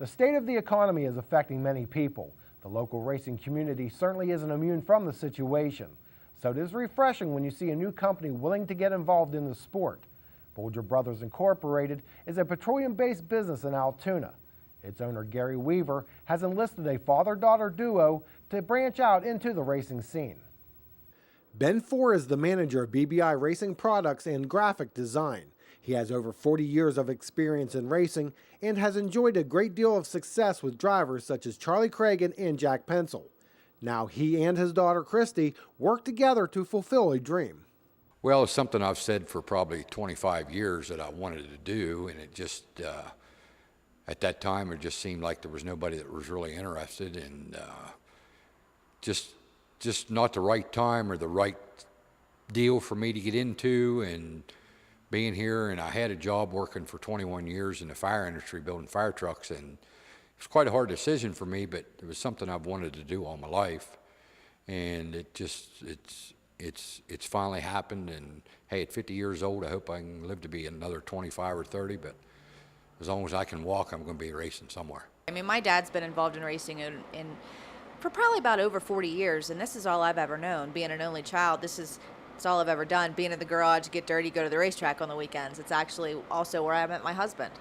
The state of the economy is affecting many people. The local racing community certainly isn't immune from the situation. So it is refreshing when you see a new company willing to get involved in the sport. Bolger Brothers Incorporated is a petroleum-based business in Altoona. Its owner, Gary Weaver, has enlisted a father-daughter duo to branch out into the racing scene. Ben Four is the manager of BBI Racing Products and Graphic Design. He has over 40 years of experience in racing and has enjoyed a great deal of success with drivers such as Charlie Cragen and Jack Pencil. Now he and his daughter Christy work together to fulfill a dream. Well, it's something I've said for probably 25 years that I wanted to do, and it just, at that time, it just seemed like there was nobody that was really interested, and just not the right time or the right deal for me to get into. And being here, and I had a job working for 21 years in the fire industry building fire trucks, and it was quite a hard decision for me, but it was something I've wanted to do all my life, and it's finally happened. And hey, at 50 years old, I hope I can live to be another 25 or 30, but as long as I can walk, I'm going to be racing somewhere. I mean, my dad's been involved in racing for probably about over 40 years, and this is all I've ever known. Being an only child, it's all I've ever done. Being in the garage, get dirty, go to the racetrack on the weekends. It's actually also where I met my husband.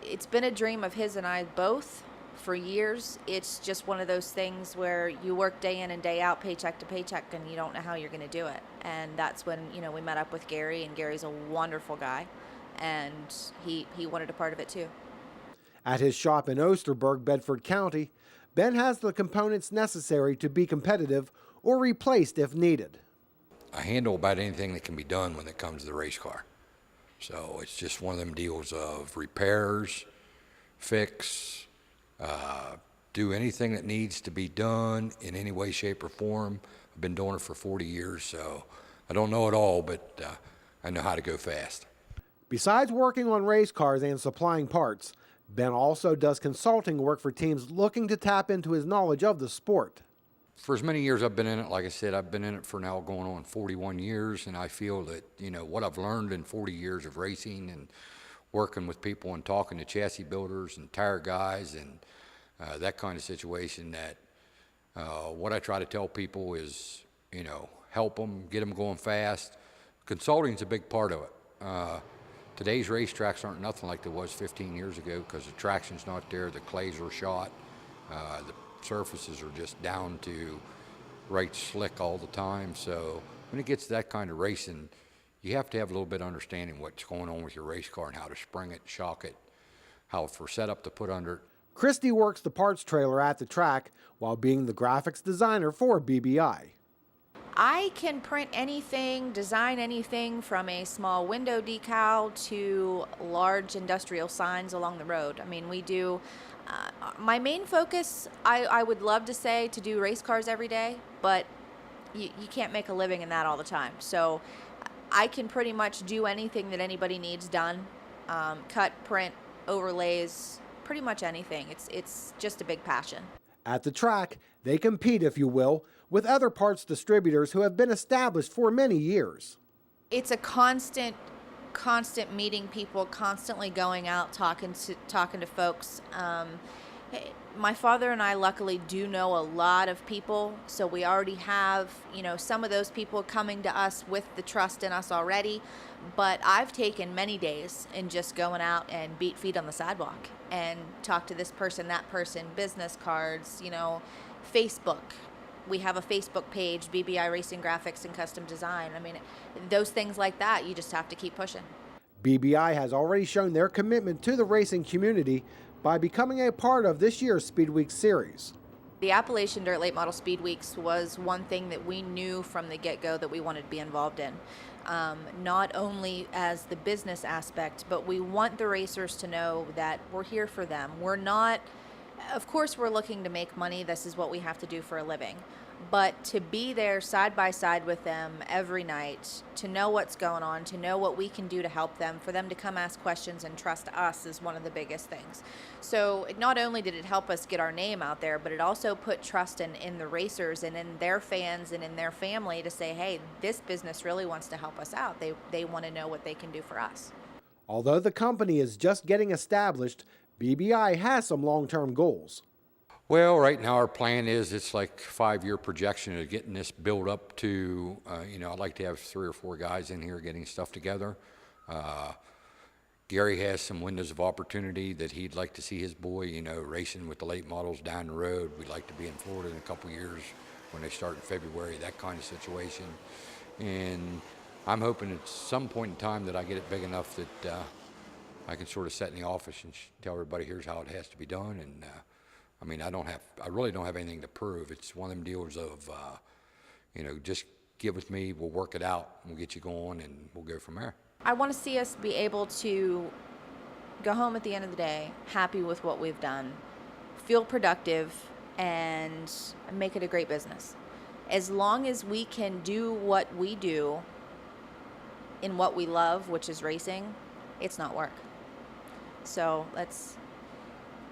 It's been a dream of his and I both for years. It's just one of those things where you work day in and day out, paycheck to paycheck, and you don't know how you're going to do it. And that's when, we met up with Gary, and Gary's a wonderful guy, and he wanted a part of it too. At his shop in Osterburg, Bedford County, Ben has the components necessary to be competitive or replaced if needed. I handle about anything that can be done when it comes to the race car. So it's just one of them deals of repairs, fix, do anything that needs to be done in any way, shape, or form. I've been doing it for 40 years, so I don't know it all, but I know how to go fast. Besides working on race cars and supplying parts, Ben also does consulting work for teams looking to tap into his knowledge of the sport. For as many years I've been in it, like I said, I've been in it for now going on 41 years, and I feel that, what I've learned in 40 years of racing and working with people and talking to chassis builders and tire guys and that kind of situation, that what I try to tell people is, help them, get them going fast. Consulting's a big part of it. Today's racetracks aren't nothing like they was 15 years ago because the traction's not there, the clays are shot, the surfaces are just down to right slick all the time. So when it gets to that kind of racing, you have to have a little bit of understanding what's going on with your race car and how to spring it, shock it, how for setup to put under it. Christy works the parts trailer at the track while being the graphics designer for BBI. I can print anything, design anything from a small window decal to large industrial signs along the road. I mean, we do, my main focus, I would love to say to do race cars every day, but you can't make a living in that all the time. So I can pretty much do anything that anybody needs done, cut, print, overlays, pretty much anything. It's just a big passion. At the track, they compete, if you will, with other parts distributors who have been established for many years. It's a constant meeting people, constantly going out, talking to folks. My father and I luckily do know a lot of people, so we already have, some of those people coming to us with the trust in us already. But I've taken many days in just going out and beat feet on the sidewalk and talk to this person, that person, business cards, Facebook. We have a Facebook page, BBI Racing Graphics and Custom Design. I mean, those things like that, you just have to keep pushing. BBI has already shown their commitment to the racing community by becoming a part of this year's Speed Week series. The Appalachian Dirt Late Model Speed Weeks was one thing that we knew from the get-go that we wanted to be involved in. Not only as the business aspect, but we want the racers to know that we're here for them. We're not, of course we're looking to make money, this is what we have to do for a living. But to be there side by side with them every night, to know what's going on, to know what we can do to help them, for them to come ask questions and trust us is one of the biggest things. So not only did it help us get our name out there, but it also put trust in the racers and in their fans and in their family to say, hey, this business really wants to help us out. They want to know what they can do for us. Although the company is just getting established, BBI has some long-term goals. Well, right now our plan is it's like 5-year projection of getting this built up to, I'd like to have 3 or 4 guys in here getting stuff together. Gary has some windows of opportunity that he'd like to see his boy, racing with the late models down the road. We'd like to be in Florida in a couple years when they start in February, that kind of situation. And I'm hoping at some point in time that I get it big enough that I can sort of sit in the office and tell everybody here's how it has to be done. And I really don't have anything to prove. It's one of them deals of, just give with me, we'll work it out, we'll get you going, and we'll go from there. I want to see us be able to go home at the end of the day happy with what we've done, feel productive, and make it a great business. As long as we can do what we do in what we love, which is racing, it's not work. So let's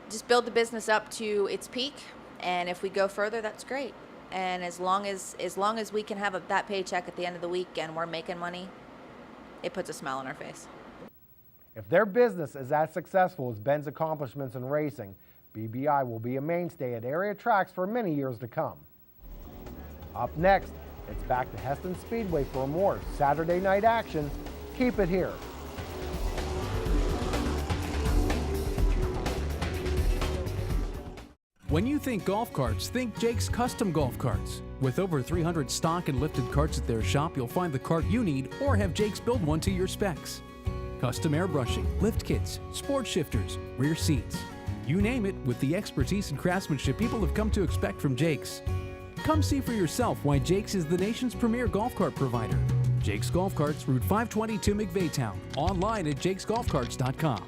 just build the business up to its peak, and if we go further, that's great. And as long as we can have that paycheck at the end of the week and we're making money, it puts a smile on our face. If their business is as successful as Ben's accomplishments in racing, BBI will be a mainstay at area tracks for many years to come. Up next, it's back to Heston Speedway for more Saturday night action. Keep it here. When you think golf carts, think Jake's Custom Golf Carts. With over 300 stock and lifted carts at their shop, you'll find the cart you need or have Jake's build one to your specs. Custom airbrushing, lift kits, sport shifters, rear seats. You name it, with the expertise and craftsmanship people have come to expect from Jake's. Come see for yourself why Jake's is the nation's premier golf cart provider. Jake's Golf Carts, Route 522 McVeigh Town. Online at jakesgolfcarts.com.